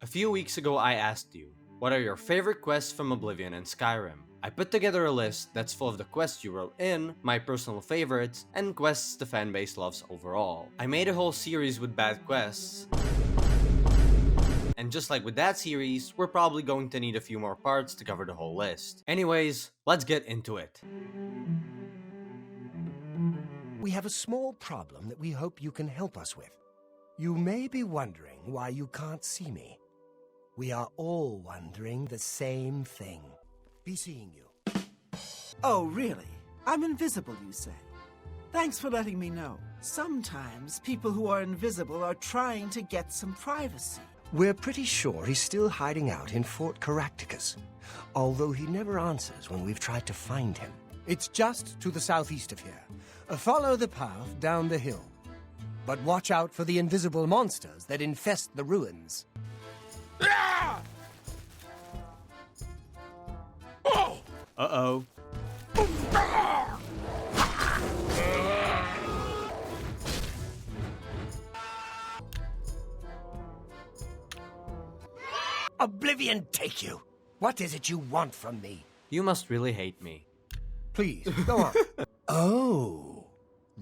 A few weeks ago I asked you, what are your favorite quests from Oblivion and Skyrim? I put together a list that's full of the quests you wrote in, my personal favorites, and quests the fanbase loves overall. I made a whole series with bad quests, and just like with that series, we're probably going to need a few more parts to cover the whole list. Anyways, let's get into it. We have a small problem that we hope you can help us with. You may be wondering why you can't see me. We are all wondering the same thing. Be seeing you. Oh, really? I'm invisible, you say? Thanks for letting me know. Sometimes people who are invisible are trying to get some privacy. We're pretty sure he's still hiding out in Fort Caractacus, although he never answers when we've tried to find him. It's just to the southeast of here. Follow the path down the hill. But watch out for the invisible monsters that infest the ruins. Uh-oh. Oblivion take you! What is it you want from me? You must really hate me. Please, go on. Oh,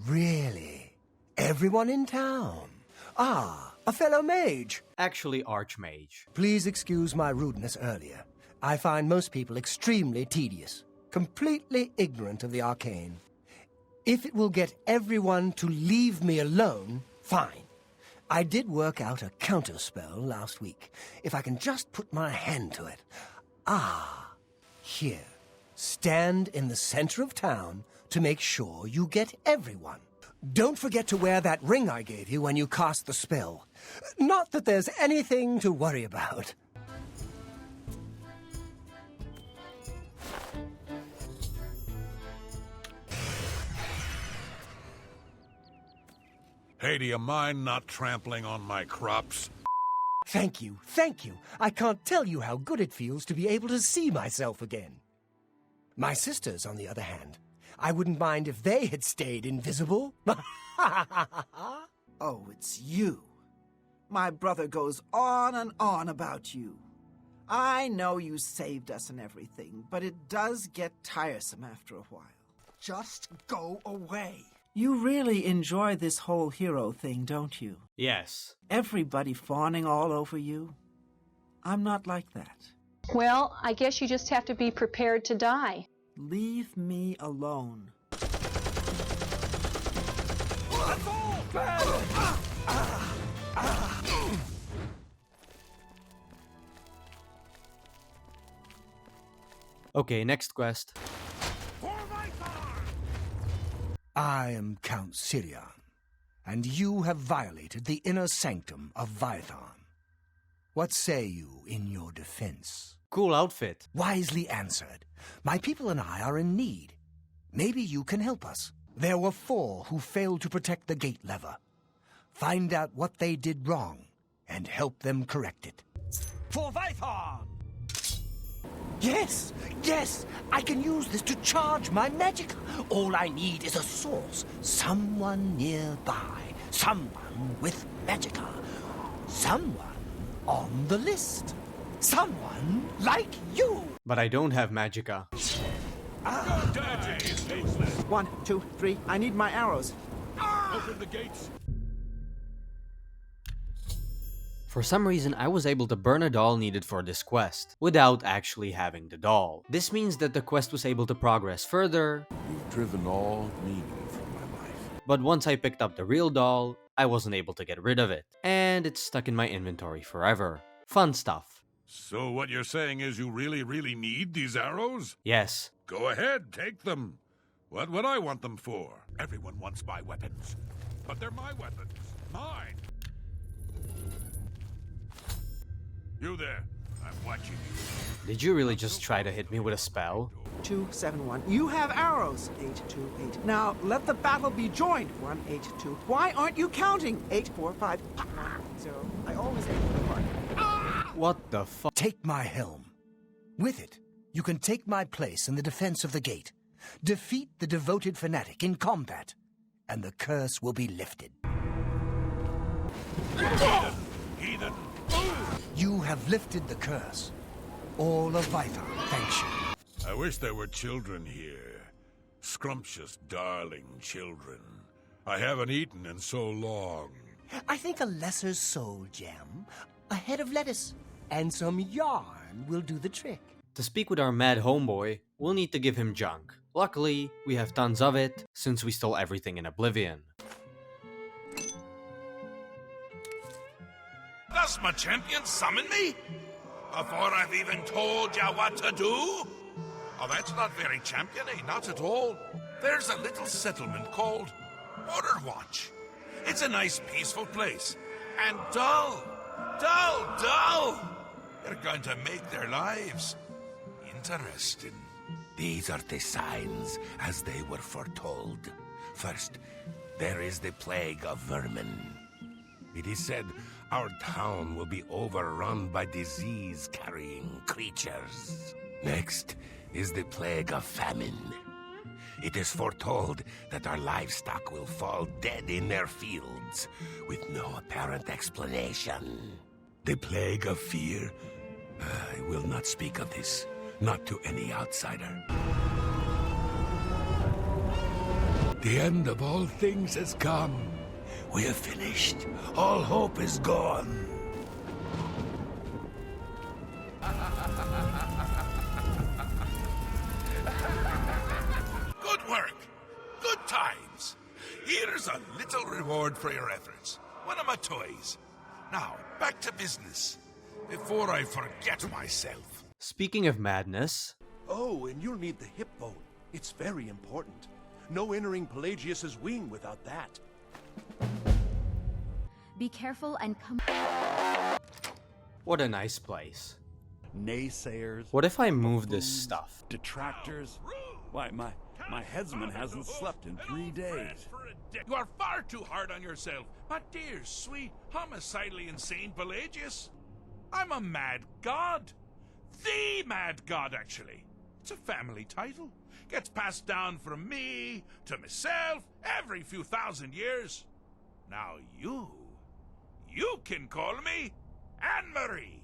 really? Everyone in town? Ah, a fellow mage. Actually, Archmage. Please excuse my rudeness earlier. I find most people extremely tedious, completely ignorant of the arcane. If it will get everyone to leave me alone, fine. I did work out a counterspell last week. If I can just put my hand to it. Ah, here. Stand in the center of town to make sure you get everyone. Don't forget to wear that ring I gave you when you cast the spell. Not that there's anything to worry about. Hey, do you mind not trampling on my crops? Thank you, thank you. I can't tell you how good it feels to be able to see myself again. My sisters, on the other hand, I wouldn't mind if they had stayed invisible. Oh, it's you. My brother goes on and on about you. I know you saved us and everything, but it does get tiresome after a while. Just go away. You really enjoy this whole hero thing, don't you? Yes. Everybody fawning all over you. I'm not like that. Well, I guess you just have to be prepared to die. Leave me alone. Okay, next quest. I am Count Sirion, and you have violated the inner sanctum of Vitharn. What say you in your defense? Cool outfit. Wisely answered. My people and I are in need. Maybe you can help us. There were 4 who failed to protect the gate lever. Find out what they did wrong, and help them correct it. For Vitharn! Yes, yes, I can use this to charge my magic. All I need is a source, someone nearby, someone with magicka, someone on the list, someone like you. But I don't have magicka. 1, 2, 3. I need my arrows. Open the gates. For some reason, I was able to burn a doll needed for this quest, without actually having the doll. This means that the quest was able to progress further. You've driven all meaning from my life. But once I picked up the real doll, I wasn't able to get rid of it. And it's stuck in my inventory forever. Fun stuff. So what you're saying is you really need these arrows? Yes. Go ahead, take them. What would I want them for? Everyone wants my weapons. But they're my weapons. Mine. You there. I'm watching you. Did you really just try to hit me with a spell? 2, 7, 1. You have arrows. 8, 2, 8. Now, let the battle be joined. 1, 8, 2. Why aren't you counting? 8, 4, 5, 0. I always aim for the mark. What the fuck? Take my helm. With it, you can take my place in the defense of the gate. Defeat the devoted fanatic in combat, and the curse will be lifted. Heathen! You have lifted the curse. All of Vitharn thanks you. I wish there were children here. Scrumptious, darling children. I haven't eaten in so long. I think a lesser soul gem, a head of lettuce, and some yarn will do the trick. To speak with our mad homeboy, we'll need to give him junk. Luckily, we have tons of it, since we stole everything in Oblivion. Does my champion summon me? Before I've even told ya what to do? Oh, that's not very champion-y, not at all. There's a little settlement called Whodunit. It's a nice, peaceful place. And dull. They're going to make their lives interesting. These are the signs as they were foretold. First, there is the plague of vermin. It is said our town will be overrun by disease-carrying creatures. Next is the plague of famine. It is foretold that our livestock will fall dead in their fields, with no apparent explanation. The plague of fear. I will not speak of this, not to any outsider. The end of all things has come. We have finished. All hope is gone. Good work. Good times. Here's a little reward for your efforts. One of my toys. Now, back to business. Before I forget myself. Speaking of madness... Oh, and you'll need the hip bone. It's very important. No entering Pelagius's wing without that. Be careful and come. What a nice place. Naysayers. What if I move this stuff? Detractors. Why, my headsman hasn't slept in 3 days. You are far too hard on yourself, my dear, sweet, homicidally insane Pelagius. I'm a mad god. The mad god, actually. It's a family title. Gets passed down from me to myself every few thousand years. Now you can call me Anne-Marie.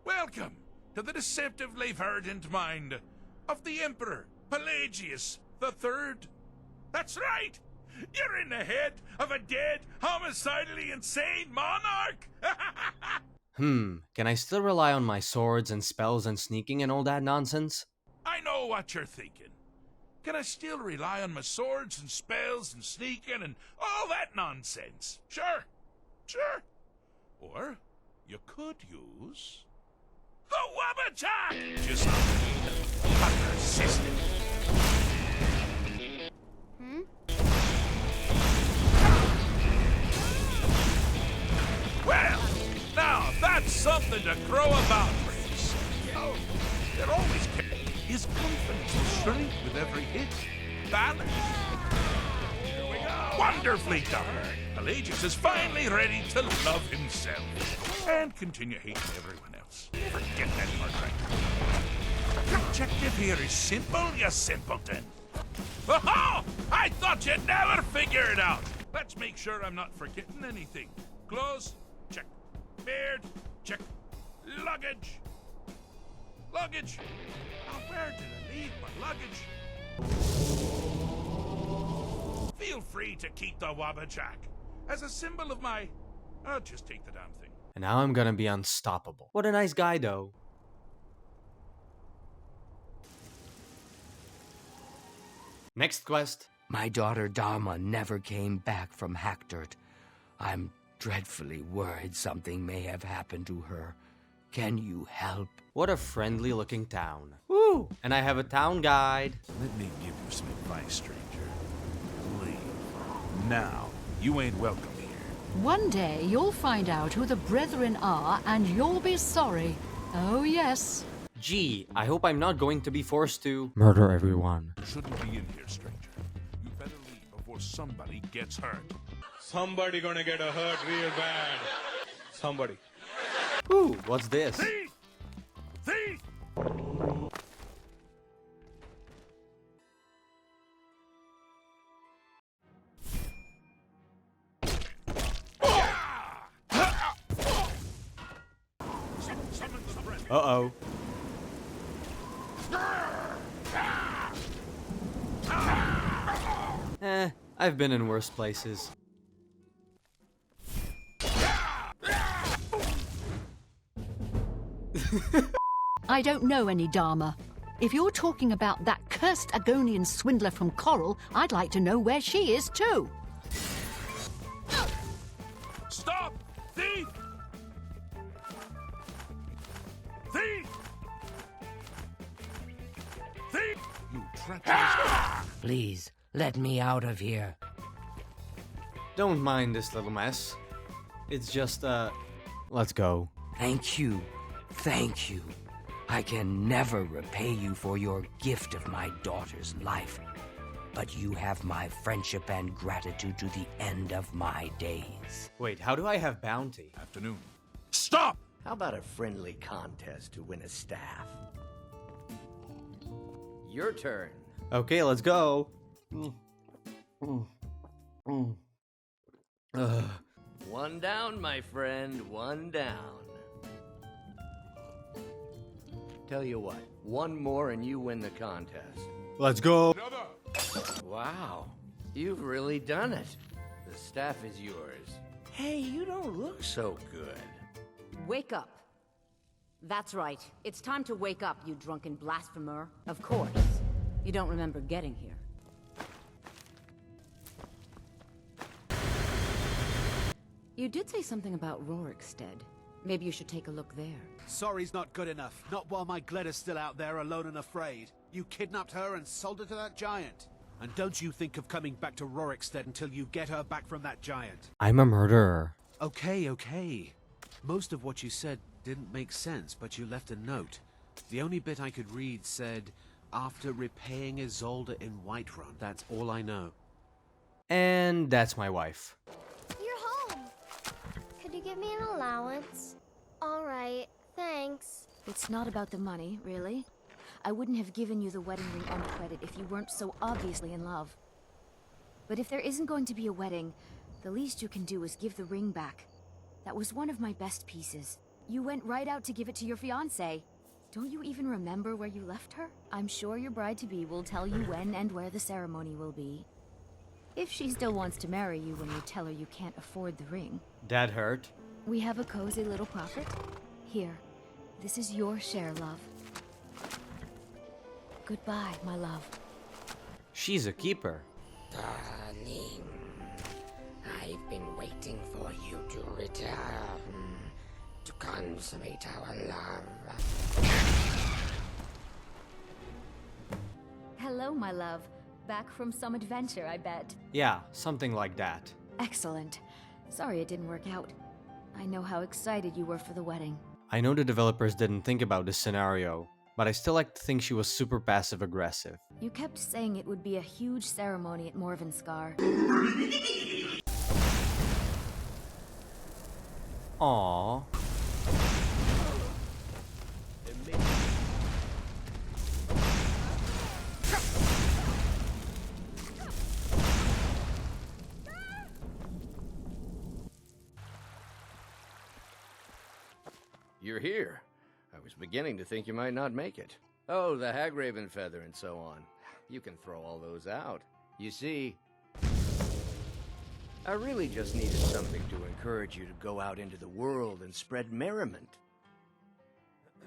Welcome to the deceptively verdant mind of the Emperor Pelagius III. That's right. You're in the head of a dead, homicidally insane monarch. Can I still rely on my swords and spells and sneaking and all that nonsense? I know what you're thinking. Can I still rely on my swords and spells and sneaking and all that nonsense? Sure. Or you could use the Wabbajack! Just not persistent. Well, now that's something to crow about, Prince. Oh, they're always carrying. His confidence will shrink with every hit. Balance. Here we go. Wonderfully done. Pelagius is finally ready to love himself and continue hating everyone else. Forget that part right. The objective here is simple, you simpleton. Oh, I thought you'd never figure it out. Let's make sure I'm not forgetting anything. Clothes, check. Beard, check. Luggage. Now, where did I leave my luggage? Feel free to keep the Wabbajack as a symbol of my... I'll just take the damn thing. And now I'm gonna be unstoppable. What a nice guy, though. Next quest. My daughter Dharma never came back from Hackdirt. I'm dreadfully worried something may have happened to her. Can you help? What a friendly looking town. Woo! And I have a town guide. Let me give you some advice, stranger. Leave. Now, you ain't welcome here. One day you'll find out who the Brethren are, and you'll be sorry. Oh, yes. Gee, I hope I'm not going to be forced to murder everyone. You shouldn't be in here, stranger. You better leave before somebody gets hurt. Somebody gonna get hurt real bad. Somebody. Ooh, what's this? Thief! Thief! Uh-oh. I've been in worse places. I don't know any Dharma. If you're talking about that cursed Agonian swindler from Coral, I'd like to know where she is too. Stop! Thief! Thief! Thief! You treacherous... Please, let me out of here. Don't mind this little mess. It's just, let's go. Thank you. Thank you. I can never repay you for your gift of my daughter's life, but you have my friendship and gratitude to the end of my days. Wait, how do I have bounty? Afternoon. Stop! How about a friendly contest to win a staff? Your turn. Okay, let's go. One down, my friend, one down. Tell you what, one more and you win the contest. Let's go. Wow, you've really done it. The staff is yours. Hey, you don't look so good. Wake up. That's right. It's time to wake up, you drunken blasphemer. Of course. You don't remember getting here. You did say something about Rorikstead. Maybe you should take a look there. Sorry's not good enough. Not while my Gleda's still out there alone and afraid. You kidnapped her and sold her to that giant. And don't you think of coming back to Rorikstead until you get her back from that giant. I'm a murderer. Okay. Most of what you said didn't make sense, but you left a note. The only bit I could read said, after repaying Isolde in Whiterun. That's all I know. And that's my wife. You're home. Could you give me an allowance? All right, thanks. It's not about the money, really. I wouldn't have given you the wedding ring on credit if you weren't so obviously in love. But if there isn't going to be a wedding, the least you can do is give the ring back. That was one of my best pieces. You went right out to give it to your fiancé. Don't you even remember where you left her? I'm sure your bride-to-be will tell you when and where the ceremony will be. If she still wants to marry you when you tell her you can't afford the ring. That hurt. We have a cozy little profit. Here, this is your share, love. Goodbye, my love. She's a keeper. Darling, I've been waiting for you to return to consummate our love. Hello, my love. Back from some adventure, I bet. Yeah, something like that. Excellent. Sorry it didn't work out. I know how excited you were for the wedding. I know the developers didn't think about this scenario, but I still like to think she was super passive-aggressive. You kept saying it would be a huge ceremony at Morvenskar. Aww. You're here. I was beginning to think you might not make it. Oh, the Hagraven feather and so on. You can throw all those out. You see, I really just needed something to encourage you to go out into the world and spread merriment.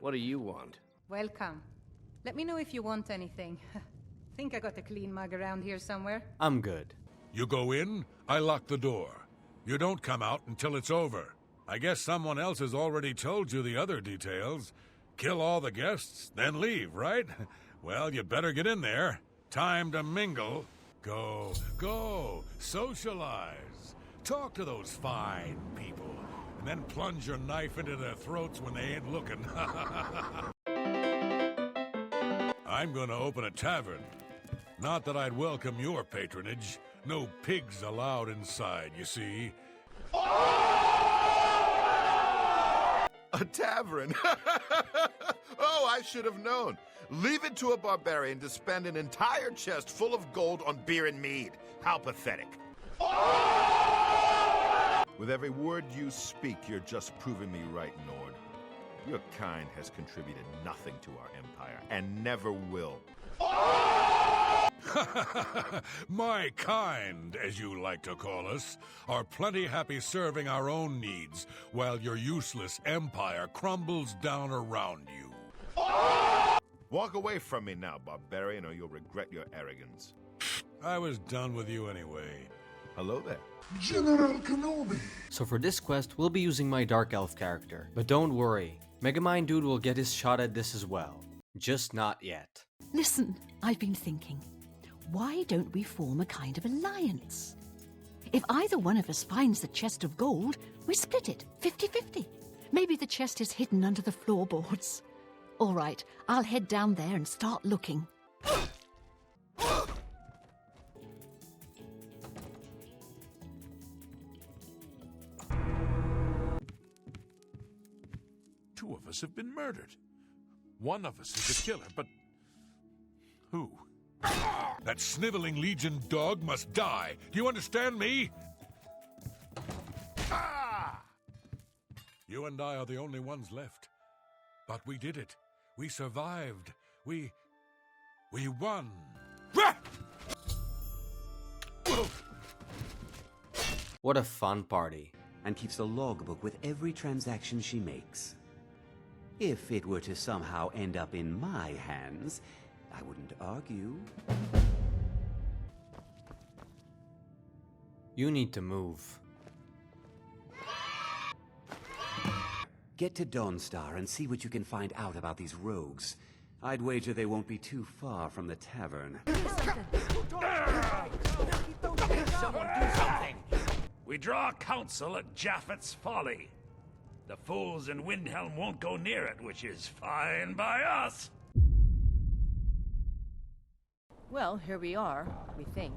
What do you want? Welcome. Let me know if you want anything. Think I got a clean mug around here somewhere? I'm good. You go in, I lock the door. You don't come out until it's over. I guess someone else has already told you the other details. Kill all the guests, then leave, right? Well, you'd better get in there. Time to mingle. Go, socialize. Talk to those fine people, and then plunge your knife into their throats when they ain't looking. I'm gonna open a tavern. Not that I'd welcome your patronage. No pigs allowed inside, you see. A tavern? Oh, I should have known. Leave it to a barbarian to spend an entire chest full of gold on beer and mead. How pathetic. With every word you speak, you're just proving me right, Nord. Your kind has contributed nothing to our empire, and never will. My kind, as you like to call us, are plenty happy serving our own needs, while your useless empire crumbles down around you. Walk away from me now, barbarian, or you'll regret your arrogance. I was done with you anyway. Hello there. General Kenobi! So for this quest, we'll be using my Dark Elf character. But don't worry, Megamind Dude will get his shot at this as well. Just not yet. Listen, I've been thinking. Why don't we form a kind of alliance? If either one of us finds the chest of gold, we split it, 50-50. Maybe the chest is hidden under the floorboards. All right, I'll head down there and start looking. Two of us have been murdered. One of us is a killer, but who? That sniveling Legion dog must die. Do you understand me? Ah! You and I are the only ones left. But we did it. We survived. We won. What a fun party. And keeps a logbook with every transaction she makes. If it were to somehow end up in my hands, I wouldn't argue. You need to move. Get to Dawnstar and see what you can find out about these rogues. I'd wager they won't be too far from the tavern. Someone do something! We draw counsel at Japhet's Folly. The fools in Windhelm won't go near it, which is fine by us. Well, here we are, we think.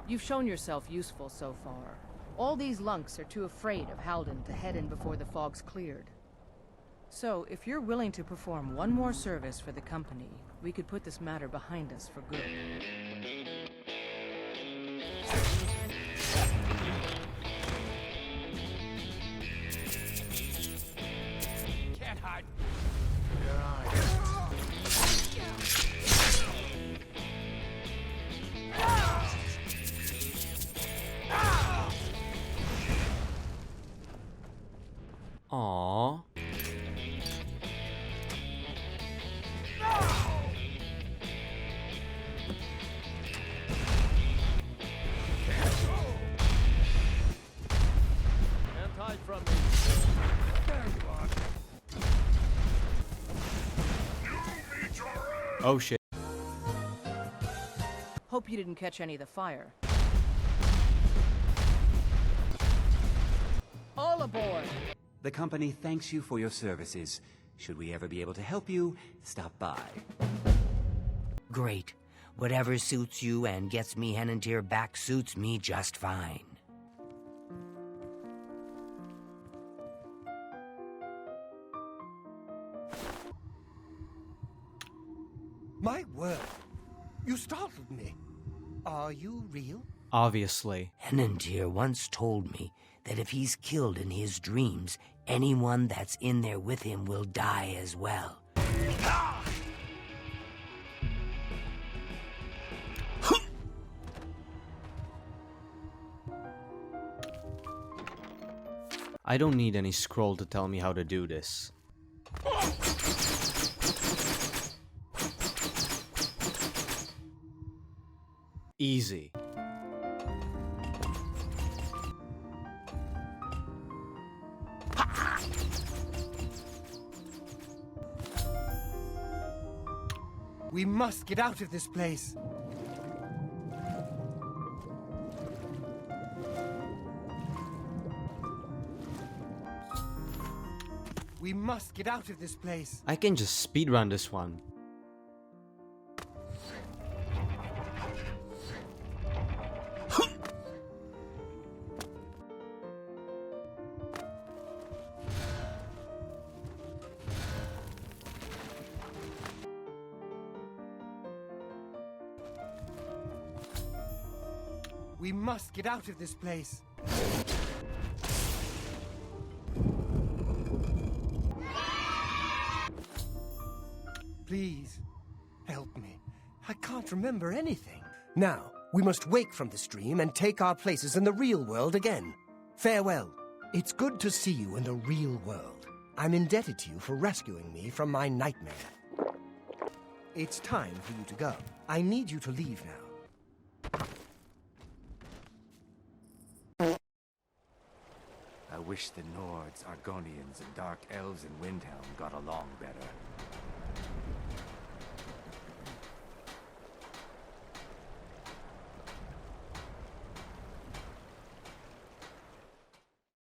You've shown yourself useful so far. All these lunks are too afraid of Halden to head in before the fog's cleared. So, if you're willing to perform one more service for the company, we could put this matter behind us for good. Can't hide. Aww. Can't hide from me. There you are. Oh shit. Hope you didn't catch any of the fire. All aboard! The company thanks you for your services. Should we ever be able to help you, stop by. Great. Whatever suits you and gets me Henantir back suits me just fine. My word. You startled me. Are you real? Obviously. Henantir once told me that if he's killed in his dreams, anyone that's in there with him will die as well. I don't need any scroll to tell me how to do this. Easy. We must get out of this place. We must get out of this place. I can just speedrun this one. We must get out of this place. Please, help me. I can't remember anything. Now, we must wake from the stream and take our places in the real world again. Farewell. It's good to see you in the real world. I'm indebted to you for rescuing me from my nightmare. It's time for you to go. I need you to leave now. I wish the Nords, Argonians, and Dark Elves in Windhelm got along better.